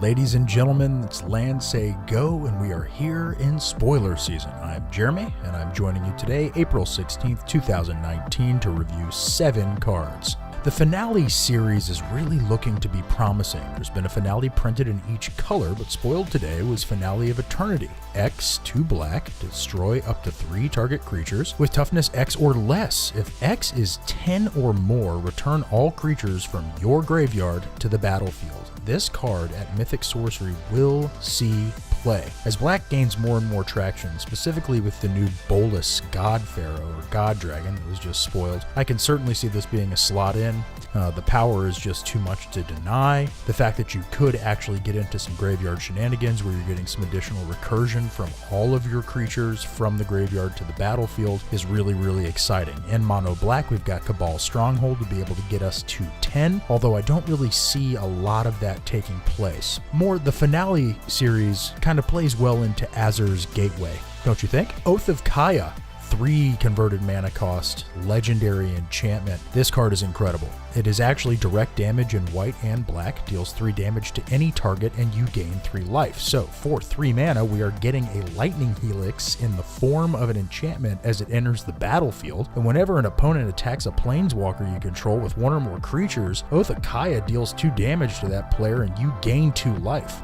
Ladies and gentlemen, it's Land Say Go, and we are here in spoiler season. I'm Jeremy, and I'm joining you today, April 16th, 2019, to review 7 cards. The finale series is really looking to be promising. There's been a finale printed in each color, but spoiled today was Finale of Eternity. X, 2 black, destroy up to 3 target creatures with toughness X or less. If X is 10 or more, return all creatures from your graveyard to the battlefield. This card at Mythic Sorcery will see play. As black gains more and more traction, specifically with the new Bolus God Pharaoh or God Dragon that was just spoiled, I can certainly see this being a slot in. The power is just too much to deny. The fact that you could actually get into some graveyard shenanigans where you're getting some additional recursion from all of your creatures from the graveyard to the battlefield is really, really exciting. In mono black, we've got Cabal Stronghold to be able to get us to 10, although I don't really see a lot of that taking place. More, the finale series kind of plays well into Azur's Gateway, don't you think? Oath of Kaya, 3 converted mana cost, legendary enchantment. This card is incredible. It is actually direct damage in white and black, deals 3 damage to any target, and you gain 3 life. So for 3 mana, we are getting a lightning helix in the form of an enchantment as it enters the battlefield. And whenever an opponent attacks a planeswalker you control with 1 or more creatures, Oath of Kaya deals 2 damage to that player and you gain 2 life.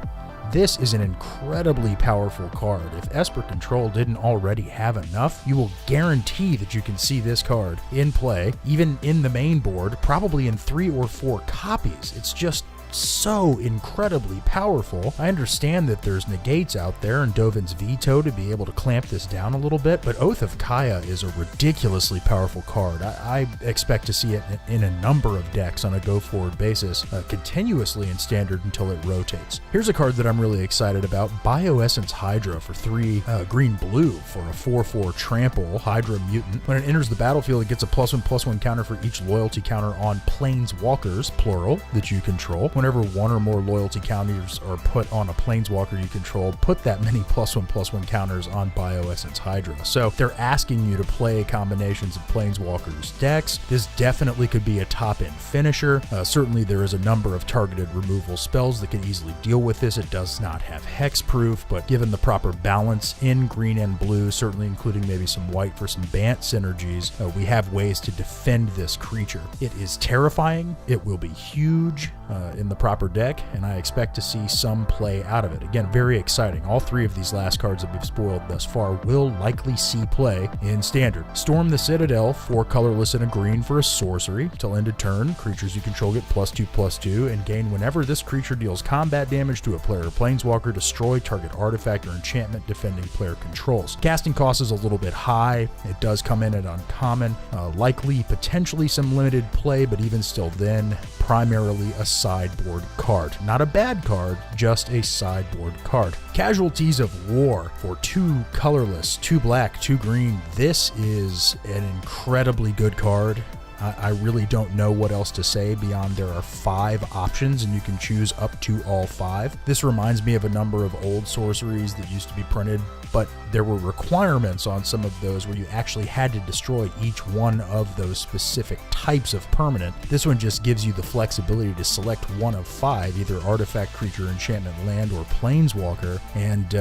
This is an incredibly powerful card. If Esper Control didn't already have enough, you will guarantee that you can see this card in play, even in the main board, probably in 3 or 4 copies. It's just so incredibly powerful. I understand that there's negates out there and Dovin's Veto to be able to clamp this down a little bit, but Oath of Kaya is a ridiculously powerful card. I expect to see it in a number of decks on a go-forward basis, continuously in Standard until it rotates. Here's a card that I'm really excited about, Bioessence Hydra for 3 green-blue for a 4/4 trample Hydra mutant. When it enters the battlefield, it gets a +1/+1 counter for each loyalty counter on planeswalkers, plural, that you control. Whenever 1 or more loyalty counters are put on a planeswalker you control, put that many +1/+1 counters on Bioessence Hydra. So they're asking you to play combinations of planeswalkers decks. This definitely could be a top-end finisher. Certainly there is a number of targeted removal spells that can easily deal with this. It does not have hexproof, but given the proper balance in green and blue, certainly including maybe some white for some Bant synergies, we have ways to defend this creature. It is terrifying. It will be huge in the proper deck, and I expect to see some play out of it. Again, very exciting. All 3 of these last cards that we've spoiled thus far will likely see play in Standard. Storm the Citadel, 4 colorless and a green for a sorcery. Till end of turn, creatures you control get +2/+2 and gain whenever this creature deals combat damage to a player or planeswalker, destroy target artifact or enchantment defending player controls. Casting cost is a little bit high. It does come in at uncommon. Likely, potentially some limited play, but even still then, primarily a sideboard card. Not a bad card, just a sideboard card. Casualties of War for 2 colorless, 2 black, 2 green. This is an incredibly good card. I really don't know what else to say beyond there are 5 options and you can choose up to all 5. This reminds me of a number of old sorceries that used to be printed, but there were requirements on some of those where you actually had to destroy each one of those specific types of permanent. This one just gives you the flexibility to select one of 5, either artifact, creature, enchantment, land, or planeswalker. And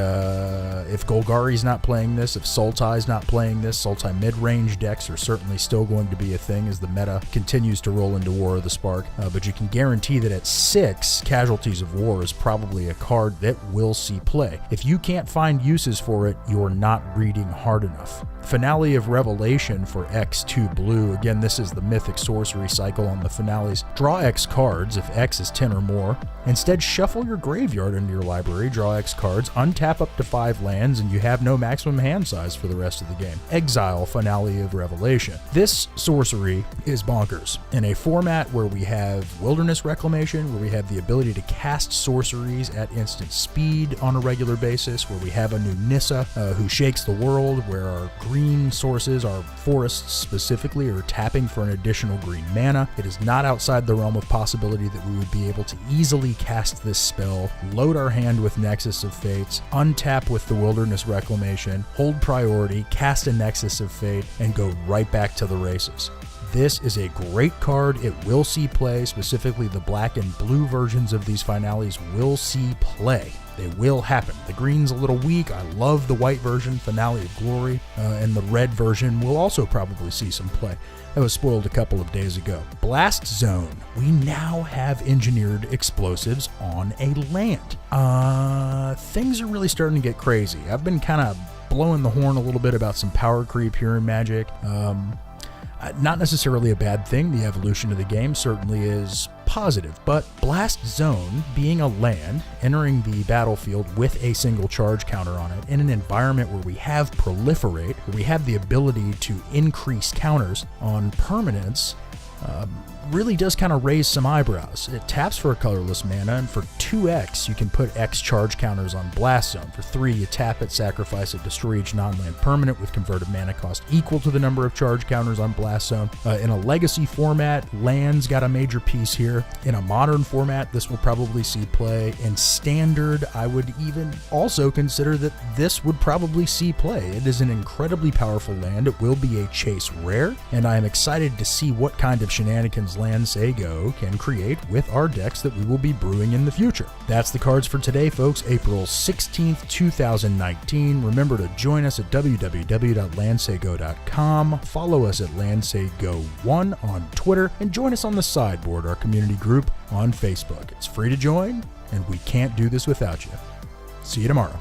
if Golgari's not playing this, if Sultai's not playing this, Sultai mid-range decks are certainly still going to be a thing as the meta continues to roll into War of the Spark. But you can guarantee that at 6, Casualties of War is probably a card that will see play. If you can't find uses for it, you're not reading hard enough. Finale of Revelation for X2 blue. Again, this is the Mythic Sorcery cycle on the finales. Draw X cards if X is 10 or more. Instead, shuffle your graveyard into your library, draw X cards, untap up to 5 lands, and you have no maximum hand size for the rest of the game. Exile Finale of Revelation. This sorcery is bonkers. In a format where we have Wilderness Reclamation, where we have the ability to cast sorceries at instant speed on a regular basis, where we have a new Nissa who shakes the world, where our green sources, our forests specifically, are tapping for an additional green mana. It is not outside the realm of possibility that we would be able to easily cast this spell, load our hand with Nexus of Fates, untap with the Wilderness Reclamation, hold priority, cast a Nexus of Fate, and go right back to the races. This is a great card. It will see play. Specifically, the black and blue versions of these finales will see play. They will happen. The green's a little weak. I love the white version, Finale of Glory, and the red version will also probably see some play. That was spoiled a couple of days ago. Blast Zone. We now have engineered explosives on a land. Things are really starting to get crazy. I've been kind of blowing the horn a little bit about some power creep here in Magic. Not necessarily a bad thing. The evolution of the game certainly is positive, but Blast Zone, being a land, entering the battlefield with a single charge counter on it, in an environment where we have Proliferate, where we have the ability to increase counters on permanents, really does kind of raise some eyebrows. It taps for a colorless mana, and for 2x, you can put X charge counters on Blast Zone. For 3, you tap it, sacrifice it, destroy each non-land permanent with converted mana cost equal to the number of charge counters on Blast Zone. In a legacy format, land's got a major piece here. In a modern format, this will probably see play. In standard, I would even also consider that this would probably see play. It is an incredibly powerful land. It will be a chase rare, and I am excited to see what kind of shenanigans Say Go can create with our decks that we will be brewing in the future. That's the cards for today, folks. April 16th, 2019. Remember to join us at www.landsaygo.com. Follow us at LandsayGo1 on Twitter, and join us on the Sideboard, our community group on Facebook. It's free to join, and we can't do this without you. See you tomorrow.